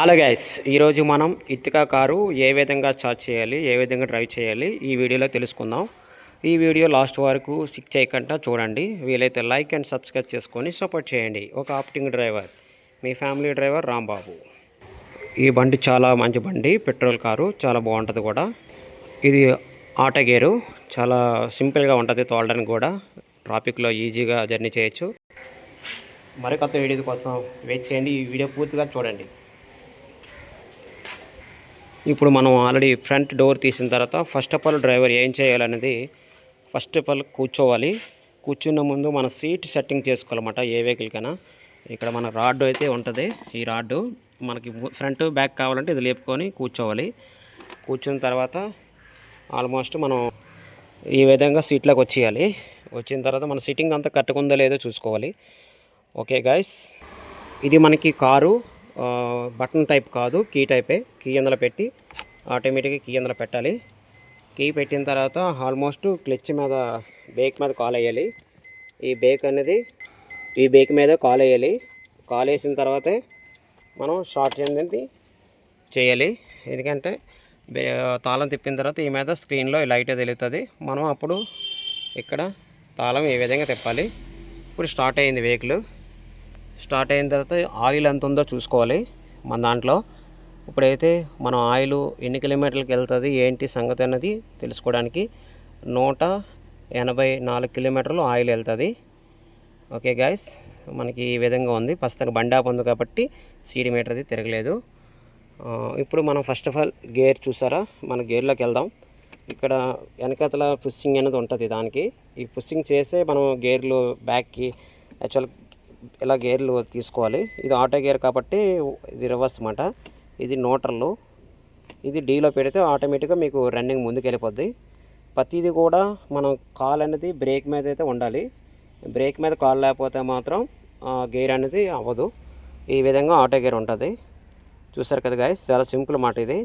Hello guys, ఈరోజు మనం ఇర్టికా car ఏ విధంగా చార్జ్ చేయాలి, ఏ విధంగా డ్రైవ్ చేయాలి ఈ వీడియోలో తెలుసుకుందాం. ఈ వీడియో లాస్ట్ వరకు స్కిప్ చేయకుండా చూడండి. వీలైతే లైక్ అండ్ సబ్స్క్రైబ్ చేసుకొని సపోర్ట్ చేయండి. ఒక ఆప్టింగ్ డ్రైవర్, మీ ఫ్యామిలీ డ్రైవర్ రాంబాబు. ఈ బండి చాలా మంచి బండి, పెట్రోల్ కారు, చాలా బాగుంటుంది కూడా. ఇది ఆటో గేరు, చాలా సింపుల్గా ఉంటుంది తోలడానికి కూడా. ట్రాఫిక్లో ఈజీగా జర్నీ చేయొచ్చు. మరికొత్త వీడియో కోసం వెయిట్ చేయండి. ఈ వీడియో పూర్తిగా చూడండి. ఇప్పుడు మనం ఆల్రెడీ ఫ్రంట్ డోర్ తీసిన తర్వాత ఫస్ట్ ఆఫ్ ఆల్ డ్రైవర్ ఏం చేయాలనేది, ఫస్ట్ ఆఫ్ ఆల్ కూర్చోవాలి. కూర్చున్న ముందు మన సీట్ సెట్టింగ్ చేసుకోవాలన్నమాట. ఏ వెహికల్కైనా ఇక్కడ మన రాడ్ అయితే ఉంటుంది. ఈ రాడ్డు మనకి ఫ్రంట్ బ్యాక్ కావాలంటే ఇది లేపుకొని కూర్చోవాలి. కూర్చున్న తర్వాత ఆల్మోస్ట్ మనం ఈ విధంగా సీట్లోకి వచ్చేయాలి. వచ్చిన తర్వాత మన సిట్టింగ్ అంతా కట్టుకుందో లేదో చూసుకోవాలి. ఓకే గాయస్, ఇది మనకి కారు బటన్ టైప్ కాదు, కీ టైపే. కీ అందులో పెట్టి ఆటోమేటిక్గా కీ అందులో పెట్టాలి. కీ పెట్టిన తర్వాత ఆల్మోస్ట్ క్లచ్ మీద, బ్రేక్ మీద కాల్ వేయాలి. ఈ బ్రేక్ మీద కాల్ వేయాలి. కాల్ వేసిన తర్వాతే మనం స్టార్ట్ అనేది చేయాలి. ఎందుకంటే తాళం తిప్పిన తర్వాత ఈ మీద స్క్రీన్లో లైట్ తెలుస్తుంది. మనం అప్పుడు ఇక్కడ తాళం ఈ విధంగా తిప్పాలి. ఇప్పుడు స్టార్ట్ అయింది వెహికల్. స్టార్ట్ అయిన తర్వాత ఆయిల్ ఎంత ఉందో చూసుకోవాలి మన దాంట్లో. ఇప్పుడైతే మనం ఆయిల్ ఎన్ని కిలోమీటర్లకు వెళ్తుంది ఏంటి సంగతి అన్నది తెలుసుకోవడానికి 184 కిలోమీటర్లు ఆయిల్ వెళ్తుంది. ఓకే గాయస్, మనకి ఈ విధంగా ఉంది. ప్రస్తుతానికి బండి ఆపు ఉంది కాబట్టి సీడీ మీటర్ అది తిరగలేదు. ఇప్పుడు మనం ఫస్ట్ ఆఫ్ ఆల్ గేర్ చూసారా, మన గేర్లోకి వెళ్దాం. ఇక్కడ వెనకతల పుషింగ్ అనేది ఉంటుంది. దానికి ఈ పుషింగ్ చేసే మనం గేర్లు బ్యాక్కి యాక్చువల్ ఇలా గేర్లు తీసుకోవాలి. ఇది ఆటో గేర్ కాబట్టి ఇది రివర్స్ అన్నమాట. ఇది న్యూట్రల్. ఇది డీలో పెడితే ఆటోమేటిక్గా మీకు రన్నింగ్ ముందుకు వెళ్ళిపోద్ది. ప్రతిది కూడా మనం కాల్ అనేది బ్రేక్ మీద అయితే ఉండాలి. బ్రేక్ మీద కాల్ లేకపోతే మాత్రం గేర్ అనేది అవ్వదు. ఈ విధంగా ఆటో గేర్ ఉంటుంది. చూసారు కదా గాయస్, చాలా సింపుల్ మాట ఇది.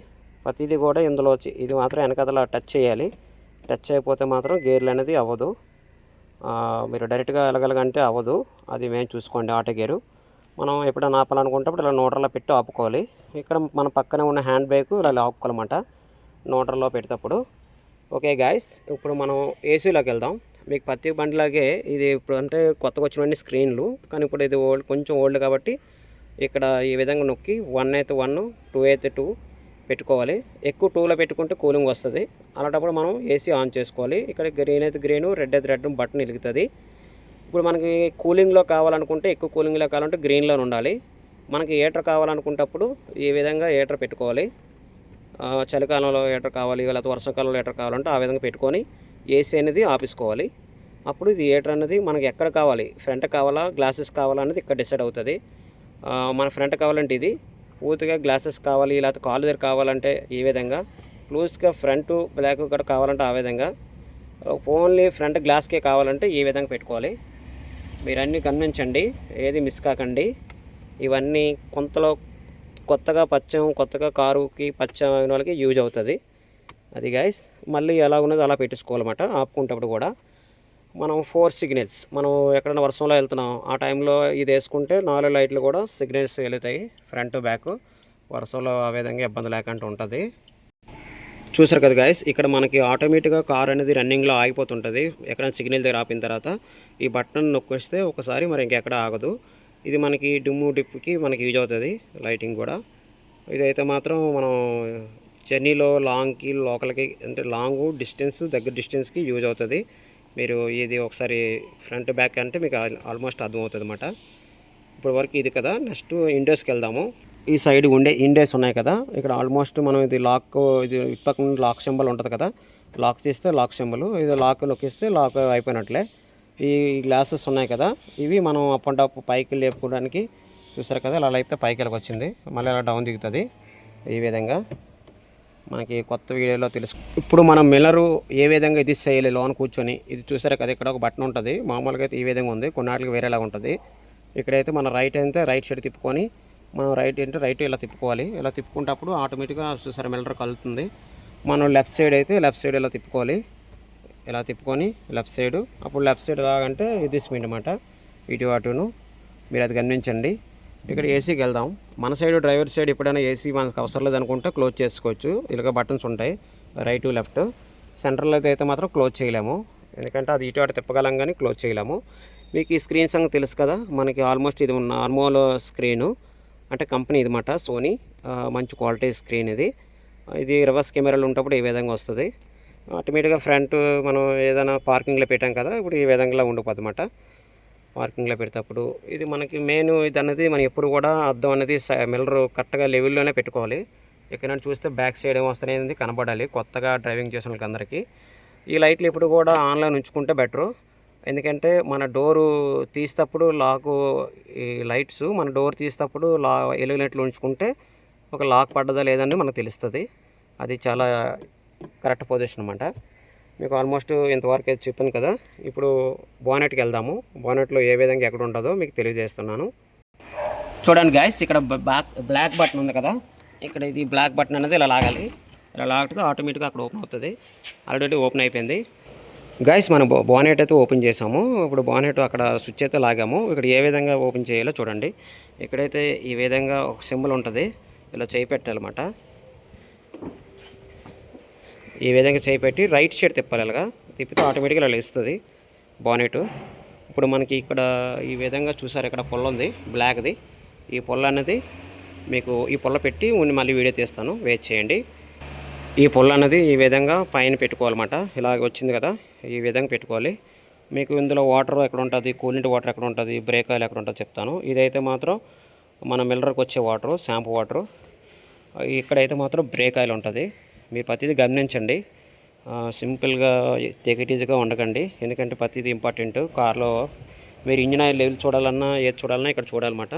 ప్రతిది కూడా ఇందులో ఇది మాత్రం వెనకదలా టచ్ చేయాలి. టచ్ అయిపోతే మాత్రం గేర్లు అనేది అవ్వదు. మీరు డైరెక్ట్గా వెళ్ళగలగంటే అవ్వదు. అది మేము చూసుకోండి. ఆటో గేరు మనం ఎప్పుడైనా ఆపాలనుకుంటప్పుడు ఇలా న్యూట్రల్లో పెట్టి ఆపుకోవాలి. ఇక్కడ మన పక్కనే ఉన్న హ్యాండ్ బ్రేక్ ఇలా ఆపుకోవాలన్నమాట న్యూట్రల్లో పెట్టేటప్పుడు. ఓకే గాయస్, ఇప్పుడు మనం ఏసీలోకి వెళ్దాం. మీకు ప్రతి బండిలాగే ఇది ఇప్పుడు అంటే కొత్తగా వచ్చినవన్నీ స్క్రీన్లు, కానీ ఇప్పుడు ఇది కొంచెం ఓల్డ్ కాబట్టి ఇక్కడ ఈ విధంగా నొక్కి 1 అయితే 1, 2 అయితే 2 పెట్టుకోవాలి. ఎక్కువ 2లో పెట్టుకుంటే కూలింగ్ వస్తుంది. అలాంటప్పుడు మనం ఏసీ ఆన్ చేసుకోవాలి. ఇక్కడ గ్రీన్ అయితే గ్రీను, రెడ్ అయితే రెడ్ బటన్ వెలుగుతుంది. ఇప్పుడు మనకి కూలింగ్లో కావాలనుకుంటే, ఎక్కువ కూలింగ్లో కావాలంటే గ్రీన్లో ఉండాలి. మనకి హీటర్ కావాలనుకుంటప్పుడు ఈ విధంగా హీటర్ పెట్టుకోవాలి. చలికాలంలో హీటర్ కావాలి, లేకపోతే వర్షాకాలంలో హీటర్ కావాలంటే ఆ విధంగా పెట్టుకొని ఏసీ అనేది ఆపేసుకోవాలి. అప్పుడు ఇది హీటర్ అనేది మనకి ఎక్కడ కావాలి, ఫ్రంట్ కావాలా గ్లాసెస్ కావాలా అనేది ఇక్కడ డిసైడ్ అవుతుంది. మన ఫ్రంట్ కావాలంటే ఇది, పూర్తిగా గ్లాసెస్ కావాలి లేకపోతే కాలు దగ్గర కావాలంటే ఈ విధంగా, క్లోజ్గా ఫ్రంట్ బ్లాక్ కూడా కావాలంటే ఆ విధంగా, ఓన్లీ ఫ్రంట్ గ్లాస్కే కావాలంటే ఈ విధంగా పెట్టుకోవాలి. మీరు అన్నీ గమనించండి, ఏది మిస్ కాకండి. ఇవన్నీ కొత్తగా కొత్తగా కారుకి పరిచయం అయిన వాళ్ళకి యూజ్ అవుతుంది. అది గైస్, మళ్ళీ ఎలా ఉన్నదో అలా పెట్టేసుకోవాలన్నమాట. ఆపుకుంటప్పుడు కూడా మనం 4 సిగ్నల్స్, మనం ఎక్కడైనా వర్షంలో వెళ్తున్నాం ఆ టైంలో ఇది వేసుకుంటే 4 లైట్లు కూడా సిగ్నల్స్ వెళుతాయి ఫ్రంట్ బ్యాక్. వర్షంలో ఆ విధంగా ఇబ్బంది లేకుండా ఉంటుంది. చూసారు కదా గాయస్, ఇక్కడ మనకి ఆటోమేటిక్గా కార్ అనేది రన్నింగ్లో ఆగిపోతుంటుంది. ఎక్కడైనా సిగ్నల్ దగ్గర ఆపిన తర్వాత ఈ బటన్ నొక్కేస్తే ఒకసారి మరి ఇంకెక్కడ ఆగదు. ఇది మనకి డిప్కి మనకి యూజ్ అవుతుంది. లైటింగ్ కూడా ఇదైతే మాత్రం మనం జర్నీలో లాంగ్కి లోకల్కి అంటే లాంగ్ డిస్టెన్స్ దగ్గర డిస్టెన్స్కి యూజ్ అవుతుంది. మీరు ఇది ఒకసారి ఫ్రంట్ బ్యాక్ అంటే మీకు ఆల్మోస్ట్ అర్థమవుతుంది అన్నమాట. ఇప్పుడు వరకు ఇది కదా. నెక్స్ట్ ఇండోస్కి వెళ్దాము. ఈ సైడ్ ఇండోస్ ఉన్నాయి కదా, ఇక్కడ ఆల్మోస్ట్ మనం ఇది లాక్, ఇది పక్కన లాక్ సింబల్ ఉంటుంది కదా, లాక్ తీస్తే లాక్ సింబల్, ఇది లాక్ నొక్కిస్తే లాక్ అయిపోయినట్లే. ఈ గ్లాసెస్ ఉన్నాయి కదా, ఇవి మనం అప్ అండ్ అప్ పైకి లేపుకోవడానికి. చూసారు కదా, ఇలా అయితే పైకి వచ్చింది, మళ్ళీ ఇలా డౌన్ దిగుతుంది. ఈ విధంగా మనకి కొత్త వీడియోలో తెలుసు. ఇప్పుడు మనం మిల్లరు ఏ విధంగా ఇది చేయాలి లోన్ కూర్చొని, ఇది చూసారు కదా, ఇక్కడ ఒక బటన్ ఉంటుంది. మామూలుగా అయితే ఈ విధంగా ఉంది, కొన్నిటికి వేరేలాగా ఉంటుంది. ఇక్కడైతే మన రైట్ అయితే రైట్ సైడ్ తిప్పుకొని, మనం రైట్ అంటే రైట్ ఇలా తిప్పుకోవాలి. ఇలా తిప్పుకుంటప్పుడు ఆటోమేటిక్గా చూసారు మిల్లర్ కలుగుతుంది. మనం లెఫ్ట్ సైడ్ అయితే లెఫ్ట్ సైడ్ ఇలా తిప్పుకోవాలి. ఇలా తిప్పుకొని లెఫ్ట్ సైడ్, అప్పుడు లెఫ్ట్ సైడ్ ఎలాగంటే ఇది స్పీడ్ అన్నమాట, ఇటు అటును. మీరు అది గమనించండి. ఇక్కడ ఏసీకి వెళ్దాం. మన సైడ్ డ్రైవర్ సైడ్ ఎప్పుడైనా ఏసీ మనకు అవసరం లేదనుకుంటే క్లోజ్ చేసుకోవచ్చు. ఇలాగ బటన్స్ ఉంటాయి, రైట్ లెఫ్ట్. సెంటర్లో అయితే మాత్రం క్లోజ్ చేయలేము, ఎందుకంటే అది ఇటు అటు తిప్పగలం కానీ క్లోజ్ చేయలేము. మీకు ఈ స్క్రీన్ సంగతి తెలుసు కదా, మనకి ఆల్మోస్ట్ ఇది నార్మల్ స్క్రీను, అంటే కంపెనీ ఇది మాట, సోనీ. మంచి క్వాలిటీ స్క్రీన్ ఇది. ఇది రివర్స్ కెమెరాలు ఉన్నప్పుడు ఈ విధంగా వస్తుంది. ఆటోమేటిక్గా ఫ్రంట్ మనం ఏదైనా పార్కింగ్లో పెట్టాం కదా, ఇప్పుడు ఈ విధంగా ఉండిపోద్ది అన్నమాట. పార్కింగ్లో పెడేటప్పుడు ఇది మనకి మెయిన్ ఇది అనేది మనం ఎప్పుడు కూడా అద్దం అనేది మిర్రర్ కరెక్ట్గా లెవెల్లోనే పెట్టుకోవాలి. ఎక్కడైనా చూస్తే బ్యాక్ సైడ్ ఏమొస్తాయనేది కనబడాలి కొత్తగా డ్రైవింగ్ చేసిన వాళ్ళకి అందరికీ. ఈ లైట్లు ఎప్పుడు కూడా ఆన్లైన్ ఉంచుకుంటే బెటరు, ఎందుకంటే మన డోరు తీసేటప్పుడు లాకు, ఈ లైట్స్ మన డోర్ తీసేటప్పుడు ఎలిగినట్లు ఉంచుకుంటే ఒక లాక్ పడ్డదా లేదని మనకు తెలుస్తుంది. అది చాలా కరెక్ట్ పొజిషన్ అన్నమాట. మీకు ఆల్మోస్ట్ ఇంతవరకు అయితే చెప్పాను కదా. ఇప్పుడు బోనెట్కి వెళ్దాము. బోనెట్లో ఏ విధంగా ఎక్కడ ఉంటుందో మీకు తెలియజేస్తున్నాను. చూడండి గాయస్, ఇక్కడ బ్లాక్ బటన్ ఉంది కదా, ఇక్కడ ఇది బ్లాక్ బటన్ అనేది ఇలా లాగాలి. ఇలా లాగితే ఆటోమేటిక్గా అక్కడ ఓపెన్ అవుతుంది. ఆల్రెడీ ఓపెన్ అయిపోయింది గాయస్. మనం బోనెట్ అయితే ఓపెన్ చేసాము. ఇప్పుడు బోనెట్ అక్కడ స్విచ్ అయితే లాగాము. ఇక్కడ ఏ విధంగా ఓపెన్ చేయాలో చూడండి. ఇక్కడైతే ఈ విధంగా ఒక సింబల్ ఉంటుంది, ఇలా చేయి పెట్టాలన్నమాట. ఈ విధంగా చేయి పెట్టి రైట్ సైడ్ తిప్పాలి. ఇలాగా తిప్పితే ఆటోమేటిక్గా ఇలా లేస్తుంది బానెట్. ఇప్పుడు మనకి ఇక్కడ ఈ విధంగా చూసారు, ఇక్కడ పొల్ల ఉంది బ్లాక్ది. ఈ పొల్ల అనేది మీకు ఈ పొల్ల పెట్టి మళ్ళీ వీడియో తీస్తాను, వెయిట్ చేయండి. ఈ పొల్ల అనేది ఈ విధంగా పైన పెట్టుకోవాలన్నమాట. ఇలాగ వచ్చింది కదా, ఈ విధంగా పెట్టుకోవాలి. మీకు ఇందులో వాటర్ ఎక్కడ ఉంటుంది, కూలింగ్ వాటర్ ఎక్కడ ఉంటుంది, బ్రేక్ ఆయిల్ ఎక్కడ ఉంటుందో చెప్తాను. ఇదైతే మాత్రం మన మిల్లర్కి వచ్చే వాటరు, షాంపూ వాటరు. ఇక్కడైతే మాత్రం బ్రేక్ ఆయిల్ ఉంటుంది. మీరు ప్రతిదీ గమనించండి, సింపుల్గా తెగిటీజ్గా ఉండకండి, ఎందుకంటే ప్రతిదీ ఇంపార్టెంట్. కార్లో మీరు ఇంజిన్ ఆయిల్ లెవెల్ చూడాలన్నా ఏది చూడాలన్నా ఇక్కడ చూడాలన్నమాట.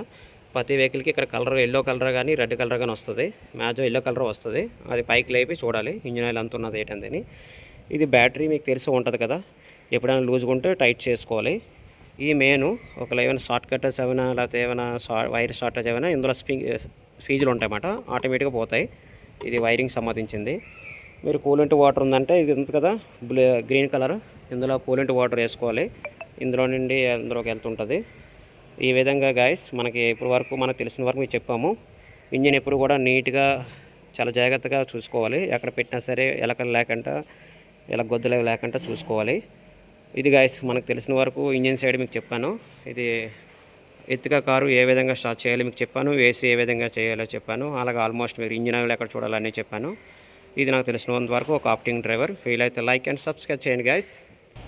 ప్రతి వెహికల్కి ఇక్కడ కలర్ ఎల్లో కలర్ కానీ రెడ్ కలర్ కానీ వస్తుంది. మ్యాక్సిమం ఎల్లో కలర్ వస్తుంది. అది పైకి లేపి చూడాలి ఇంజిన్ ఆయిల్ అంత ఉన్నది ఏంటందని. ఇది బ్యాటరీ మీకు తెలిసి ఉంటుంది కదా, ఎప్పుడైనా లూజ్గా ఉంటే టైట్ చేసుకోవాలి. ఈ మెయిన్ ఒకవేళ ఏమైనా షార్ట్ కట్టర్స్ ఏమైనా లేకపోతే ఏమైనా వైర్ షార్టేజ్ ఏమైనా ఇందులో ఫీజులు ఉంటాయన్నమాట, ఆటోమేటిక్గా పోతాయి. ఇది వైరింగ్ సంబంధించింది. మీరు కూలెంట్ వాటర్ ఉందంటే ఇది ఉంది కదా గ్రీన్ కలర్, ఇందులో కూలెంట్ వాటర్ వేసుకోవాలి. ఇందులో నుండి అందులోకి వెళ్తుంటుంది. ఈ విధంగా గాయస్ మనకి ఇప్పుడు వరకు మనకు తెలిసిన వరకు మేము చెప్పాము. ఇంజిన్ ఎప్పుడు కూడా నీట్గా చాలా జాగ్రత్తగా చూసుకోవాలి. ఎక్కడ పెట్టినా సరే ఎలకలు లేకుండా, ఇలా గొద్దులు లేకుండా చూసుకోవాలి. ఇది గాయస్ మనకు తెలిసిన వరకు ఇంజిన్ సైడ్ మీకు చెప్పాను. ఇది ఎత్తుగా కారు ఏ విధంగా స్టార్ట్ చేయాలో మీకు చెప్పాను, ఏసీ ఏ విధంగా చేయాలో చెప్పాను. అలాగే ఆల్మోస్ట్ మీరు ఇంజిన్ ఆయిల్ ఎక్కడ చూడాలని చెప్పాను. ఇది నాకు తెలిసినంత వరకు ఒక ఆప్టింగ్ డ్రైవర్. వీలైతే లైక్ అండ్ సబ్స్క్రైబ్ చేయండి గాయస్.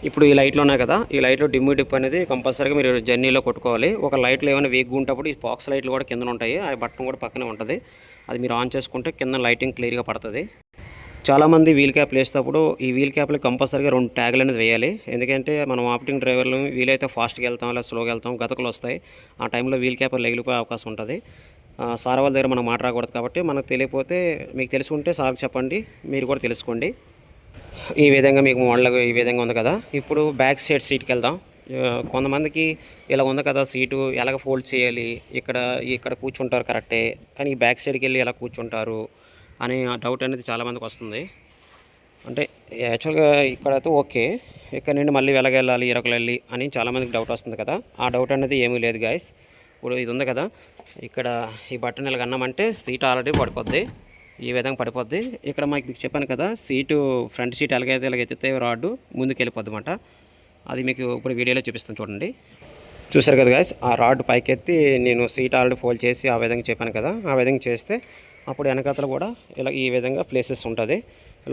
ఇప్పుడు ఈ లైట్లు ఉన్నాయి కదా, ఈ లైట్లో డిప్ అనేది కంపల్సరీగా మీరు జర్నీలో కొట్టుకోవాలి. ఒక లైట్లు ఏమైనా వేగ్గా ఉంటప్పుడు ఈ బాక్స్ లైట్లు కూడా కింద ఉంటాయి, ఆ బటన్ కూడా పక్కనే ఉంటుంది. అది మీరు ఆన్ చేసుకుంటే కింద లైటింగ్ క్లియర్గా పడుతుంది. చాలామంది వీల్ క్యాప్ వేసేటప్పుడు ఈ వీల్ క్యాప్లో కంపల్సరీగా 2 ట్యాగులు అనేది వేయాలి. ఎందుకంటే మనం ఆప్టింగ్ డ్రైవర్లు వీలైతే ఫాస్ట్గా వెళ్తాం లేదా స్లోగా వెళ్తాం, గతకులు వస్తాయి. ఆ టైంలో వీల్ క్యాప్ లెగిలిపోయే అవకాశం ఉంటుంది. సార్ వాళ్ళ దగ్గర మనం మాట్లాడకూడదు కాబట్టి, మనకు తెలియకపోతే మీకు తెలిసి ఉంటే సార్కి చెప్పండి, మీరు కూడా తెలుసుకోండి. ఈ విధంగా మీకు మోడల్ ఈ విధంగా ఉంది కదా. ఇప్పుడు బ్యాక్ సైడ్ సీట్కి వెళ్దాం. కొంతమందికి ఇలా ఉంది కదా సీటు, ఎలాగ ఫోల్డ్ చేయాలి, ఇక్కడ కూర్చుంటారు కరెక్టే, కానీ ఈ బ్యాక్ సైడ్కి వెళ్ళి ఎలా కూర్చుంటారు అనే డౌట్ అనేది చాలామందికి వస్తుంది. అంటే యాక్చువల్గా ఇక్కడైతే ఓకే, ఇక్కడ నుండి మళ్ళీ వెలగెళ్ళాలి ఇరకలెళ్ళి అని చాలామందికి డౌట్ వస్తుంది కదా. ఆ డౌట్ అనేది ఏమీ లేదు గాయస్. ఇప్పుడు ఇది ఉంది కదా, ఇక్కడ ఈ బటన్ ఇలా అన్నామంటే సీట్ ఆల్రెడీ పడిపోద్ది, ఈ విధంగా పడిపోద్ది. ఇక్కడ మీకు చెప్పాను కదా, సీటు ఫ్రంట్ సీట్ ఎలాగైతే ఎత్తితే రాడ్డు ముందుకు వెళ్ళిపోద్ది అన్నమాట. అది మీకు ఇప్పుడు వీడియోలో చూపిస్తాను చూడండి. చూసారు కదా గాయస్, ఆ రాడ్ పైకెత్తి నేను సీట్ ఆల్రెడీ ఫోల్డ్ చేసి ఆ విధంగా చెప్పాను కదా, ఆ విధంగా చేస్తే అప్పుడు వెనకాతలు కూడా ఇలా ఈ విధంగా ప్లేసెస్ ఉంటుంది,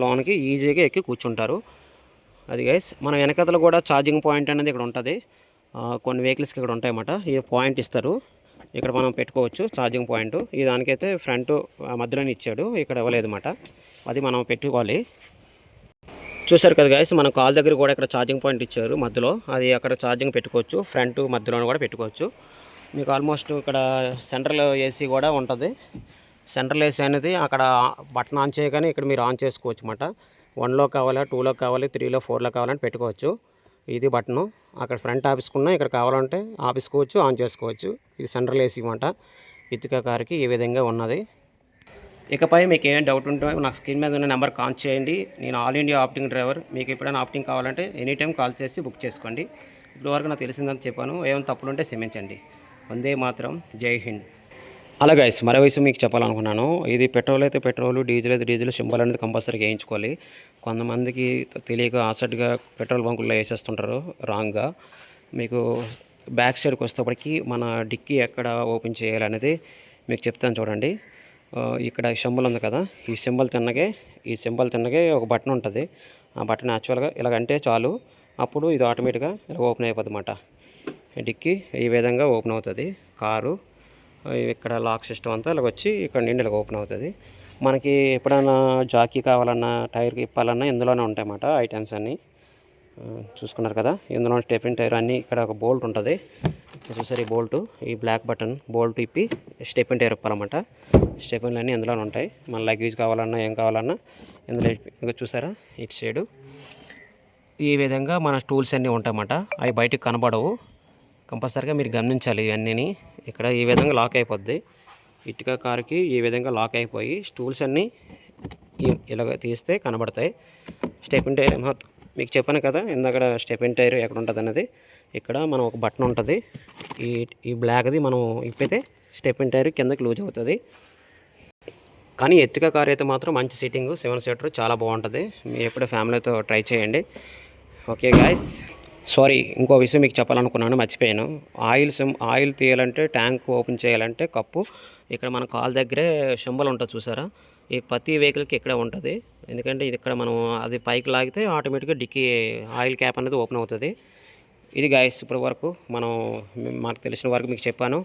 లోనికి ఈజీగా ఎక్కి కూర్చుంటారు. అది గైస్, మన వెనకాతలు కూడా ఛార్జింగ్ పాయింట్ అనేది ఇక్కడ ఉంటుంది. కొన్ని వెహికల్స్కి ఇక్కడ ఉంటాయన్నమాట, ఈ పాయింట్ ఇస్తారు, ఇక్కడ మనం పెట్టుకోవచ్చు ఛార్జింగ్ పాయింట్. ఈ దానికైతే ఫ్రంట్ మధ్యలోనే ఇచ్చాడు, ఇక్కడ ఇవ్వలేదు అన్నమాట, అది మనం పెట్టుకోవాలి. చూసారు కదా గైస్, మన కాల్ దగ్గర కూడా ఇక్కడ ఛార్జింగ్ పాయింట్ ఇచ్చారు మధ్యలో, అది అక్కడ ఛార్జింగ్ పెట్టుకోవచ్చు, ఫ్రంట్ మధ్యలో కూడా పెట్టుకోవచ్చు. మీకు ఆల్మోస్ట్ ఇక్కడ సెంట్రల్ ఏసీ కూడా ఉంటుంది. సెంట్రల్ ఏసీ అనేది అక్కడ బటన్ ఆన్ చేయగానే ఇక్కడ మీరు ఆన్ చేసుకోవచ్చు అన్నమాట. 1లో కావాలా, 2లో కావాలి, 3లో 4లో కావాలని పెట్టుకోవచ్చు. ఇది బటను, అక్కడ ఫ్రంట్ ఆపేసుకున్నా ఇక్కడ కావాలంటే ఆపేసుకోవచ్చు, ఆన్ చేసుకోవచ్చు. ఇది సెంట్రల్ ఏసీ అన్నమాట. ఇటుక కార్కి ఈ విధంగా ఉన్నది. ఇకపై మీకు ఏమైనా డౌట్ ఉంటే నాకు స్క్రీన్ మీద ఉన్న నెంబర్ కాల్ చేయండి. నేను ఆల్ ఇండియా ఆప్టింగ్ డ్రైవర్. మీకు ఎప్పుడైనా ఆప్టింగ్ కావాలంటే ఎనీ టైం కాల్ చేసి బుక్ చేసుకోండి. ఇప్పటివరకు నాకు తెలిసిందని చెప్పాను, ఏమైనా తప్పులుంటే క్షమించండి. వందే మాత్రం, జై హింద్. అలా గైస్ మరో విషయం మీకు చెప్పాలనుకున్నాను. ఇది పెట్రోల్ అయితే పెట్రోల్, డీజిల్ అయితే డీజిల్, సింబల్ అనేది కంపల్సరీగా వేయించుకోవాలి. కొంతమందికి తెలియక ఆసెట్గా పెట్రోల్ బంకుల్లో వేసేస్తుంటారు రాంగ్గా. మీకు బ్యాక్ సైడ్కి వచ్చేటప్పటికి మన డిక్కీ ఎక్కడ ఓపెన్ చేయాలనేది మీకు చెప్తాను చూడండి. ఇక్కడ సింబల్ ఉంది కదా, ఈ సింబల్ తిన్నగే ఒక బటన్ ఉంటుంది. ఆ బటన్ యాక్చువల్గా ఇలాగంటే చాలు, అప్పుడు ఇది ఆటోమేటిక్గా ఇలా ఓపెన్ అయిపోద్ది అన్నమాట. డిక్కీ ఈ విధంగా ఓపెన్ అవుతుంది. కారు ఇక్కడ లాక్ సిస్టమ్ అంతా ఇలా వచ్చి ఇక్కడ నుండి ఇలా ఓపెన్ అవుతుంది. మనకి ఎప్పుడైనా జాకీ కావాలన్నా, టైర్కి ఇప్పాలన్నా ఇందులోనే ఉంటాయన్నమాట ఐటమ్స్ అన్నీ. చూసుకున్నారు కదా, ఇందులో స్టెపిన్ టైర్ అన్నీ. ఇక్కడ ఒక బోల్ట్ ఉంటుంది చూసారు, ఈ బోల్టు, ఈ బ్లాక్ బటన్ బోల్ట్ ఇప్పి స్టెపిన్ టైర్ ఇప్పాలన్నమాట. స్టెపిన్లు అన్నీ ఇందులోనే ఉంటాయి. మన లగేజ్ కావాలన్నా ఏం కావాలన్నా ఇందులో ఇంకా చూసారా ఇటు సైడు ఈ విధంగా మన టూల్స్ అన్నీ ఉంటాయన్నమాట. అవి బయటకు కనబడవు, కంపల్సరీగా మీరు గమనించాలి ఇవన్నీ. ఇక్కడ ఈ విధంగా లాక్ అయిపోద్ది. ఇటుక కారుకి ఈ విధంగా లాక్ అయిపోయి టూల్స్ అన్నీ ఇలాగ తీస్తే కనబడతాయి. స్టెపిన్ టైర్ మీకు చెప్పాను కదా ఇందాక, స్టెపిన్ టైర్ ఎక్కడ ఉంటుంది అన్నది. ఇక్కడ మనం ఒక బటన్ ఉంటుంది, ఈ బ్లాక్ది మనం ఇప్పితే స్టెపిన్ టైర్ కిందకి లూజ్ అవుతుంది. కానీ ఎత్తిక కార్ అయితే మాత్రం మంచి సీటింగ్, 7 సీటర్ చాలా బాగుంటుంది. మీరు ఎప్పుడూ ఫ్యామిలీతో ట్రై చేయండి. ఓకే గాయస్, సారీ ఇంకో విషయం మీకు చెప్పాలనుకున్నాను, మర్చిపోయాను. ఆయిల్ తీయాలంటే, ట్యాంక్ ఓపెన్ చేయాలంటే కప్పు ఇక్కడ మన కాల్ దగ్గరే సింబల్ ఉంటుంది చూసారా, ఈ ప్రతి వెహికల్కి ఇక్కడే ఉంటుంది. ఎందుకంటే ఇది ఇక్కడ మనం అది పైకి లాగితే ఆటోమేటిక్గా డిక్కీ ఆయిల్ క్యాప్ అనేది ఓపెన్ అవుతుంది. ఇది గాయస్ ఇప్పటి వరకు మాకు తెలిసిన వరకు మీకు చెప్పాను.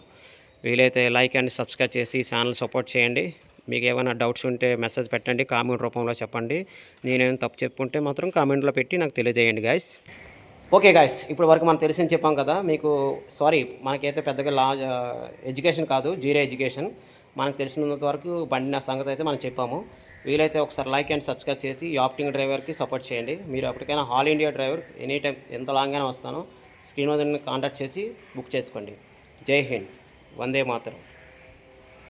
వీలైతే లైక్ అండ్ సబ్స్క్రైబ్ చేసి ఛానల్ సపోర్ట్ చేయండి. మీకు ఏమైనా డౌట్స్ ఉంటే మెసేజ్ పెట్టండి, కామెంట్ రూపంలో చెప్పండి. నేనేమైనా తప్పు చెప్పుకుంటే మాత్రం కామెంట్లో పెట్టి నాకు తెలియజేయండి గాయస్. ఓకే గాయస్, ఇప్పుడు వరకు మనం తెలిసింది చెప్పాం కదా మీకు. సారీ, మనకైతే పెద్దగా ఎడ్యుకేషన్ కాదు, జీరో ఎడ్యుకేషన్. మనకు తెలిసినంత వరకు బండి సంగతి అయితే మనం చెప్పాము. వీలైతే ఒకసారి లైక్ అండ్ సబ్స్క్రైబ్ చేసి ఈ ఆప్టింగ్ డ్రైవర్కి సపోర్ట్ చేయండి. మీరు ఎప్పటికైనా all India driver, any time ఎంత లాంగ్ అయినా వస్తాను. స్క్రీన్ మీద కాంటాక్ట్ చేసి బుక్ చేసుకోండి. జై హింద్, వందే మాతరం.